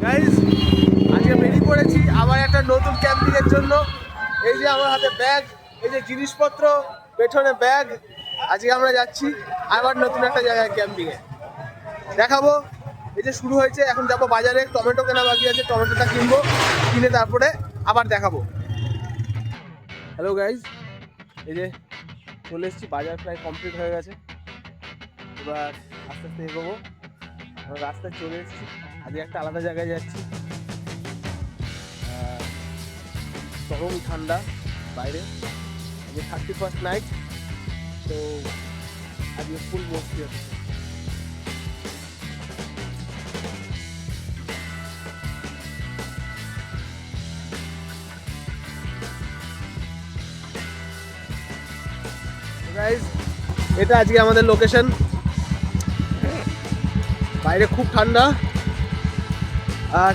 Guys, আজকে বেরিয়ে পড়েছি আবার একটা নতুন ক্যাম্পিং এর জন্য। এই যে আমার হাতে ব্যাগ, এই যে জিনিসপত্র, পেছনে ব্যাগ। আজকে আমরা যাচ্ছি আবার নতুন একটা জায়গায় ক্যাম্পিং এ, দেখাবো। এই যে শুরু হয়েছে, এখন যাবো বাজারে, টমেটো কেনা বাকি আছে, টমেটোটা কিনবো, কিনে তারপরে আবার দেখাবো। হ্যালো গাইস, এই যে চলে এসেছি, বাজার প্রায় কমপ্লিট হয়ে গেছে। এবার আস্তে আস্তে এগোবো। আমরা রাস্তায় চলে এসেছি, আজকে একটা আলাদা জায়গায় যাচ্ছি। চরম ঠান্ডা বাইরে, আজকে 31st নাইট, তো আজকে ফুল বসতি হচ্ছে। গাইস, এটা আজকে আমাদের লোকেশন। বাইরে খুব ঠান্ডা, আর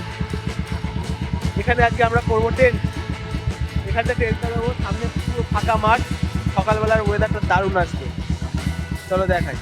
এখানে আজকে আমরা করবো টেন্ট। এখানটা টেন্টটা দেবো, সামনে পুরো ফাঁকা মাঠ, সকালবেলার ওয়েদারটা দারুণ আসবে। চলো দেখাই।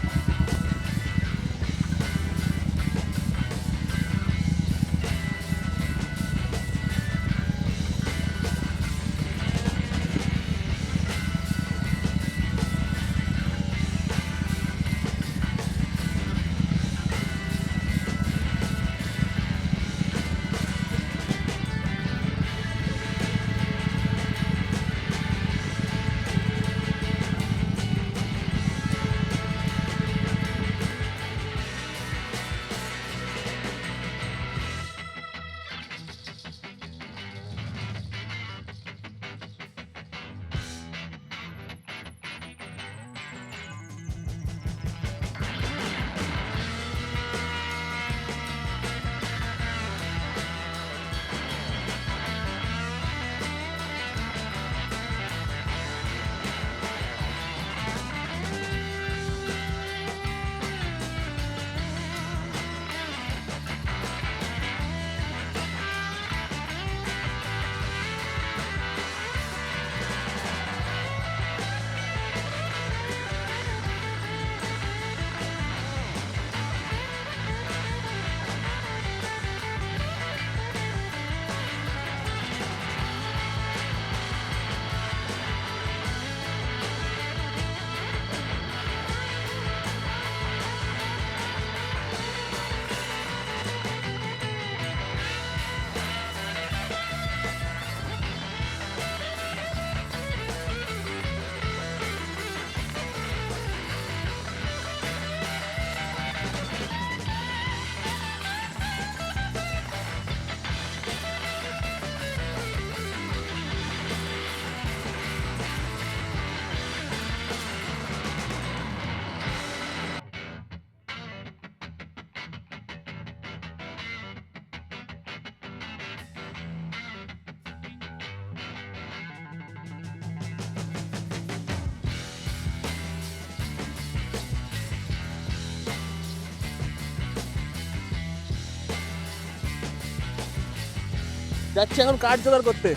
যাচ্ছি এখন কাঠ জোগাড় করতে,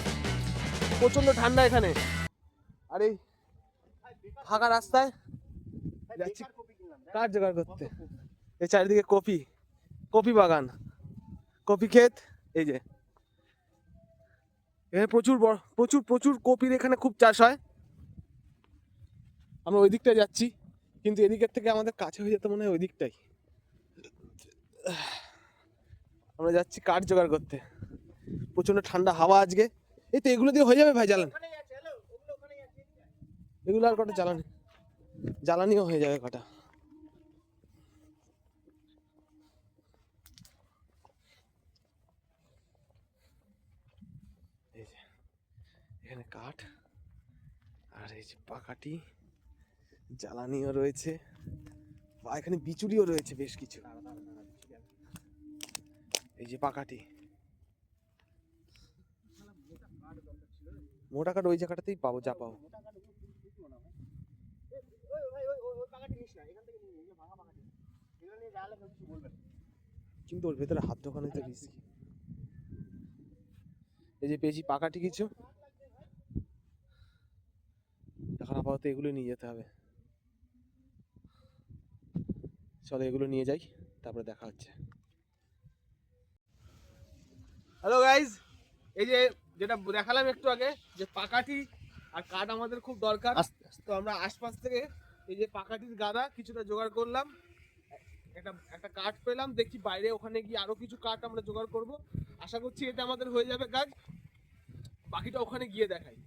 প্রচন্ড ঠান্ডা এখানে। আর এই ফাঁকা রাস্তায় যাচ্ছি কাঠ জোগাড় করতে। এই চারিদিকে কফি, কফি বাগান, কফি ক্ষেত। এই যে এখানে প্রচুর প্রচুর প্রচুর কপির এখানে খুব চাষ হয়। আমরা ওই দিকটায় যাচ্ছি, কিন্তু এদিকের থেকে আমাদের কাছে হয়ে যেতে মনে হয় ওই দিকটাই। আমরা যাচ্ছি কাঠ জোগাড় করতে, প্রচন্ড ঠান্ডা হাওয়া আজকে। এই তো এগুলো দিয়ে হয়ে যাবে ভাই জ্বালানি, এগুলো আর কটা জ্বালানি, জ্বালানিও হয়ে যাবে কটা। এই যে এখানে কাঠ, আর এই যে পাকাটি, জ্বালানিও রয়েছে, বা এখানে বিচুলিও রয়েছে বেশ কিছু। এই যে পাকাটি, মোটা কাঠ ওই জায়গাটাতেই পাবো, যা পাবো। কিন্তু ওর ভেতরে হাত ঢোকানো তো রিস্কি। এই যে পেয়েছি পাকাটি কিছু, এখন আপাতত এগুলো নিয়ে যেতে হবে। চলো এগুলো নিয়ে যাই, তারপরে দেখা হচ্ছে। হ্যালো গাইজ, এই যে যেটা দেখালাম একটু আগে যে পাকাঠি আর কাঠ আমাদের খুব দরকার। তো আমরা আশপাশ থেকে এই যে পাকাঠির গাদা কিছুটা জোগাড় করলাম, একটা কাঠ পেলাম, দেখি বাইরে ওখানে গিয়ে আরো কিছু কাঠ আমরা জোগাড় করব। আশা করছি এটা আমাদের হয়ে যাবে কাজ, বাকিটা ওখানে গিয়ে দেখাই।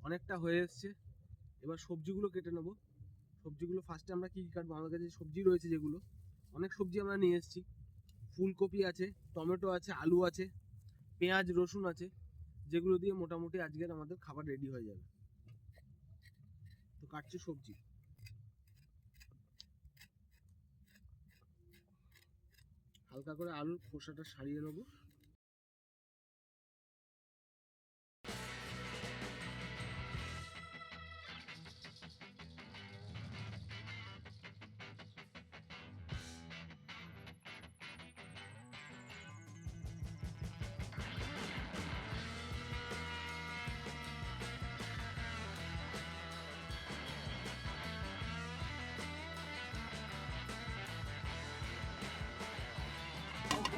অনেকটা হয়ে এসছে, এবার সবজিগুলো কেটে নেবো। সবজিগুলো ফার্স্টে আমরা কি কাটবো, আমার কাছে সবজি রয়েছে যেগুলো, অনেক সবজি আমরা নিয়ে এসেছি। ফুলকপি আছে, টমেটো আছে, আলু আছে, পেঁয়াজ রসুন আছে, যেগুলো দিয়ে মোটামুটি আজকের আমাদের খাবার রেডি হয়ে যাবে। তো কাটছি সবজি। হালকা করে আলুর খোসাটা সারিয়ে নেবো।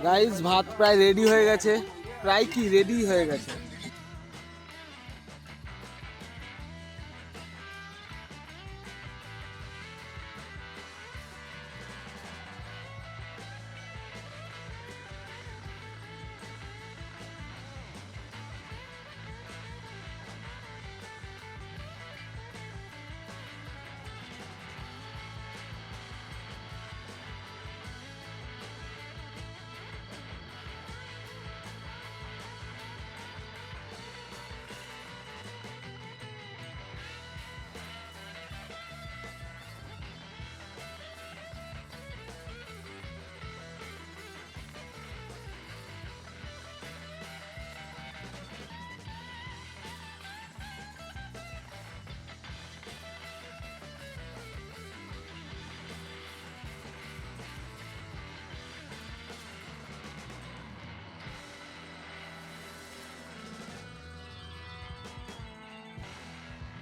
গাইস, ভাত প্রায় রেডি হয়ে গেছে, প্রায় কি রেডি হয়ে গেছে।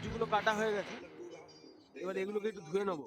সবজিগুলো কাটা হয়ে গেছে, এবার এগুলোকে একটু ধুয়ে নেবো।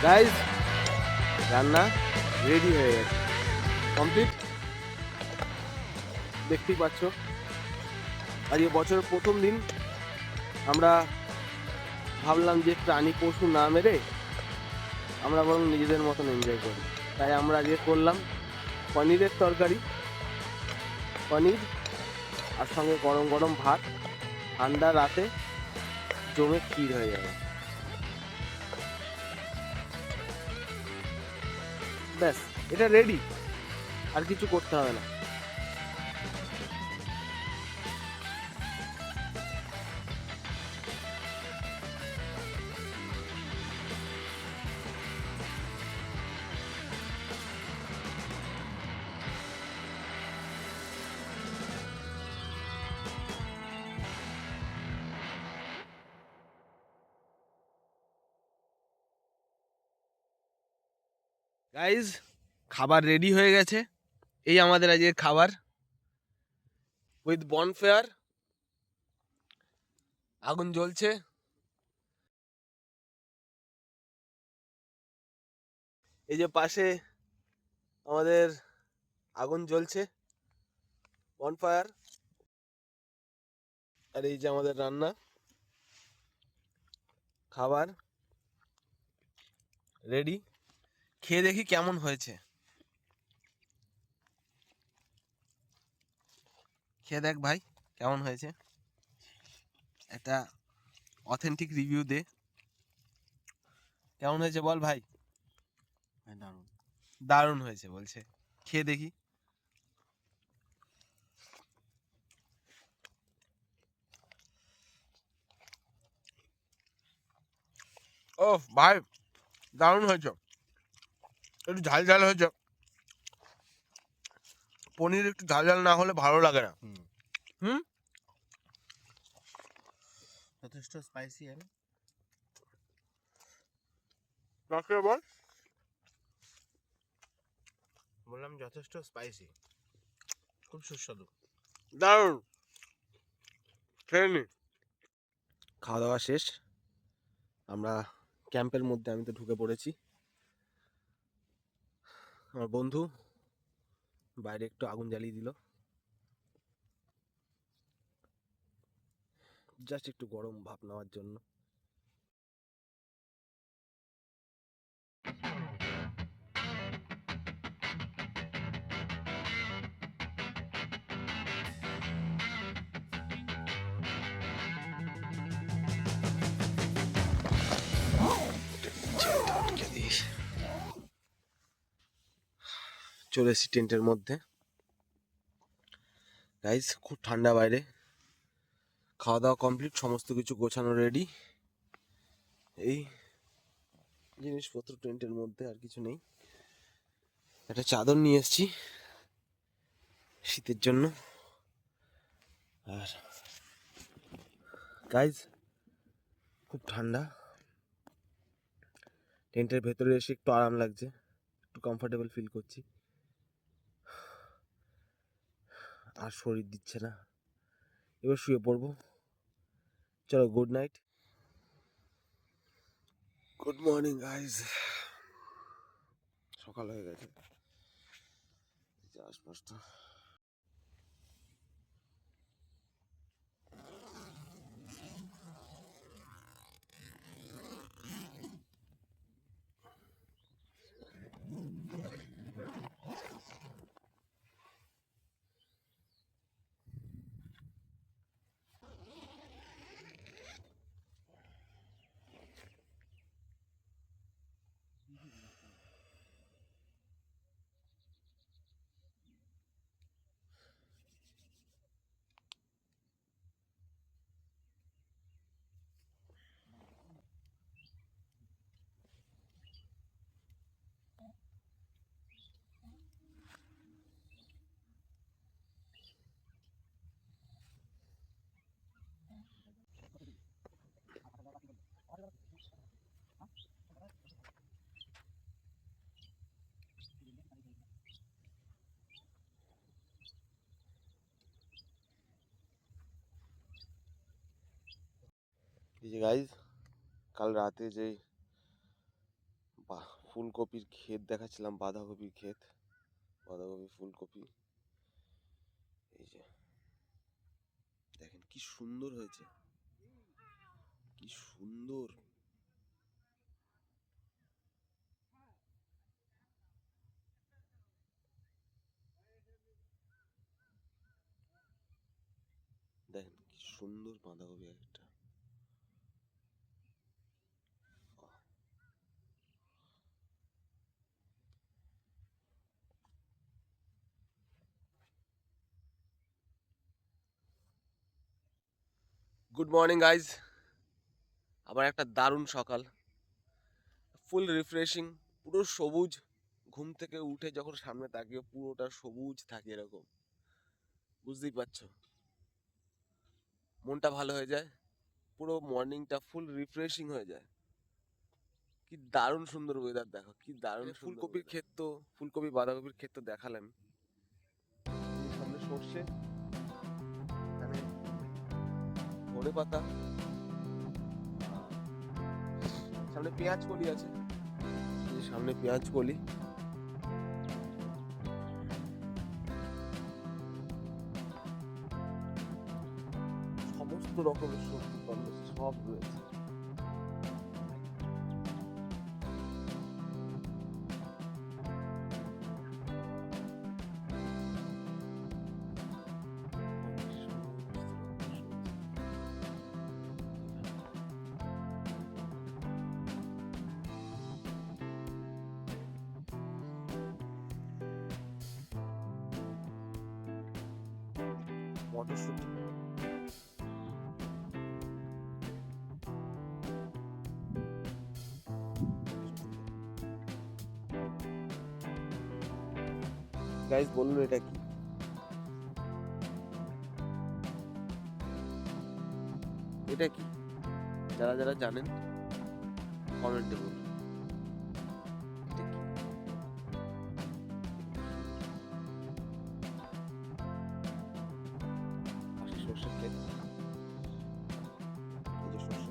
গাইজ রান্না রেডি হয়ে গেছে, কমপ্লিট। দেখতেই পাচ্ছ আজকে বছরের প্রথম দিন। আমরা ভাবলাম যে প্রাণী পশু না মেরে আমরা বরং নিজেদের মতন এনজয় করি, তাই আমরা আজকে করলাম পনিরের তরকারি, পনির আর সঙ্গে গরম গরম ভাত। ঠান্ডা রাতে জমে ক্ষীর হয়ে যাবে। ব্যাস, এটা রেডি, আর কিছু করতে হবে না। গাইজ খাবার রেডি হয়ে গেছে। এই আমাদের আজকের খাবার উইথ বনফেয়ার। আগুন জ্বলছে, এই যে পাশে আমাদের আগুন জ্বলছে, বনফায়ার। আর এই যে আমাদের রান্না, খাবার রেডি। খেয়ে দেখি কেমন হয়েছে। খেয়ে দেখ ভাই কেমন হয়েছে, একটা অথেন্টিক রিভিউ দে। কেমন হয়েছে বল ভাই। দারুণ দারুণ হয়েছে বলছে, খেয়ে দেখি। ও ভাই দারুণ হয়েছে, একটু ঝাল ঝাল হয়েছে। পনির একটু ঝাল ঝাল না হলে ভালো লাগে না। হুম, যথেষ্ট স্পাইসি। আমি বল। বললাম যথেষ্ট স্পাইসি, খুব সুস্বাদু, দারুণ। খেয়ে নি। খাওয়া দাওয়া শেষ, আমরা ক্যাম্পের মধ্যে আমি তো ঢুকে পড়েছি। আমার বন্ধু বাইরে একটু আগুন জ্বালিয়ে দিল, জাস্ট একটু গরম ভাব নেওয়ার জন্য। চলে এসেছি টেন্টের মধ্যে। গাইজ খুব ঠান্ডা বাইরে, খাওয়া দাওয়া কমপ্লিট, সমস্ত কিছু গোছানো রেডি। এই জিনিসপত্র টেন্টের মধ্যে, আর কিছু নেই। একটা চাদর নিয়ে এসেছি শীতের জন্য। আর গাইজ খুব ঠান্ডা, টেন্টের ভেতরে এসে একটু আরাম লাগছে, একটু কমফোর্টেবল ফিল করছি। আর শরীর দিচ্ছে না, এবার শুয়ে পড়বো। চলো, good night, good morning guys. সকাল হয়ে গেছে আশপাশটা। এই যে গাইজ, কাল রাতে যে ফুলকপির ক্ষেত দেখাচ্ছিলাম, বাঁধাকপির ক্ষেত, বাঁধাকপি, ফুলকপি। এই যে দেখেন কি সুন্দর হয়েছে, কি সুন্দর। দেখেন কি সুন্দর বাঁধাকপি একটা। গুড মর্নিং গাইজ, আবার একটা দারুণ সকাল, ফুল রিফ্রেশিং, পুরো সবুজ। ঘুম থেকে উঠে যখন সামনে তাকিয়ে পুরোটা সবুজ থাকে এরকম, বুঝতেই পারছো, মনটা ভালো হয়ে যায়, পুরো মর্নিংটা ফুল রিফ্রেশিং হয়ে যায়। কি দারুণ সুন্দর ওয়েদার, দেখো কি দারুণ। ফুলকপির ক্ষেত তো, ফুলকপি বাঁধাকপির ক্ষেত তো দেখালাম। সামনে সর্ষে, এখানে ধনে পাতা, সামনে পেঁয়াজ কলি আছে, সামনে পেঁয়াজ কলি। সমস্ত রকমের সবজি কম বেশি সব রয়েছে। মটরশুঁটি, গাইস বলুন এটা কি? এটা কি? যারা যারা জানেন কমেন্টে বলুন এটা কি। পাশে সরষের ক্ষেত, এই যে সরষে।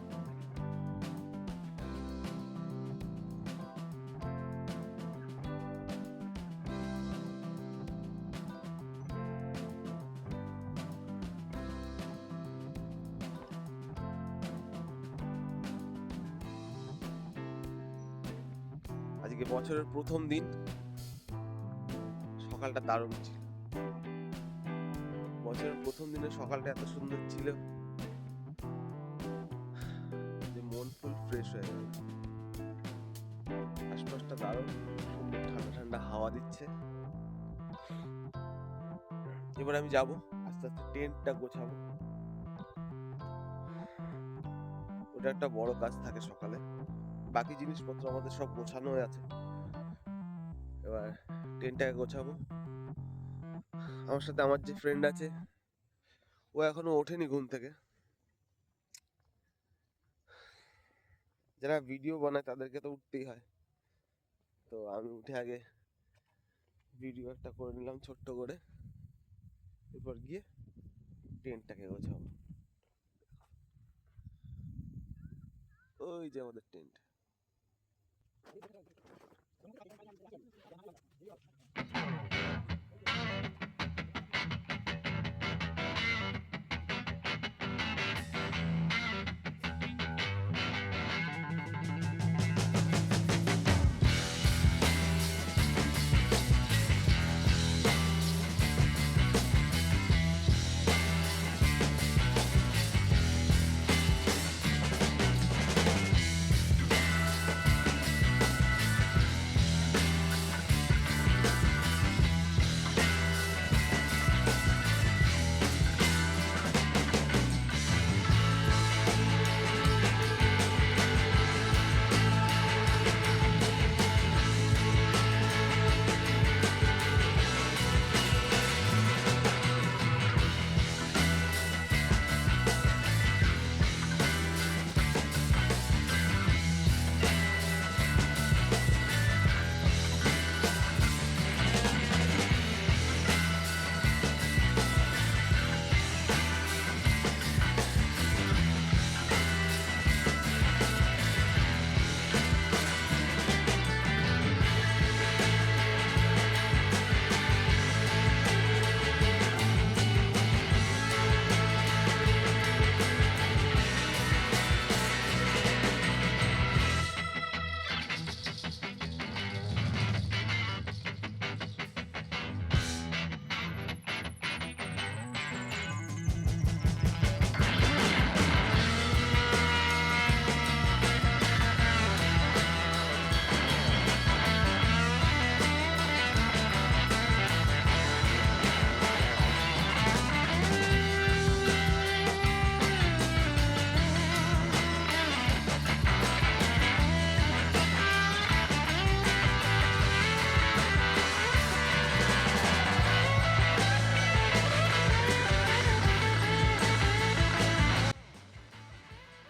আজকে বছরের প্রথম দিন, সকালটা দারুণ ছিল। বছরের প্রথম দিনের সকালটা এত সুন্দর ছিল যে মন ফুল ফ্রেশ হয়ে গেল। আশপাশটা দারুণ সুন্দর, ঠান্ডা ঠান্ডা হাওয়া দিচ্ছে। এবার আমি যাব আস্তে আস্তে টেন্টটা গোছাবো। ওটা একটা বড় কাজ থাকে সকালে, বাকি জিনিসপত্র আমাদের সব গোছানো হয়ে আছে। এবার টেন্টটাকে গোছাবো। আমার সাথে আমার যে ফ্রেন্ড আছে, ও এখনো ওঠেনি ঘুম থেকে। যারা ভিডিও বানায় তাদেরকে তো উঠতেই হয়, তো আমি উঠে আগে ভিডিও একটা করে নিলাম ছোট্ট করে, এরপর গিয়ে টেন্টটাকে গোছাবো। ওই যে আমাদের টেন্ট।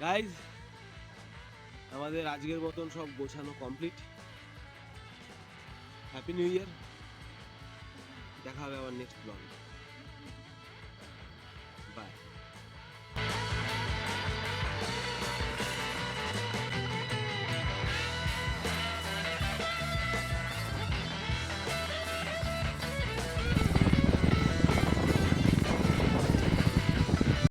গাইজ আমাদের আজকের মতন সব গোছানো কমপ্লিট। হ্যাপি নিউ ইয়ার, দেখা হবে আবার নেক্সট ব্লগে।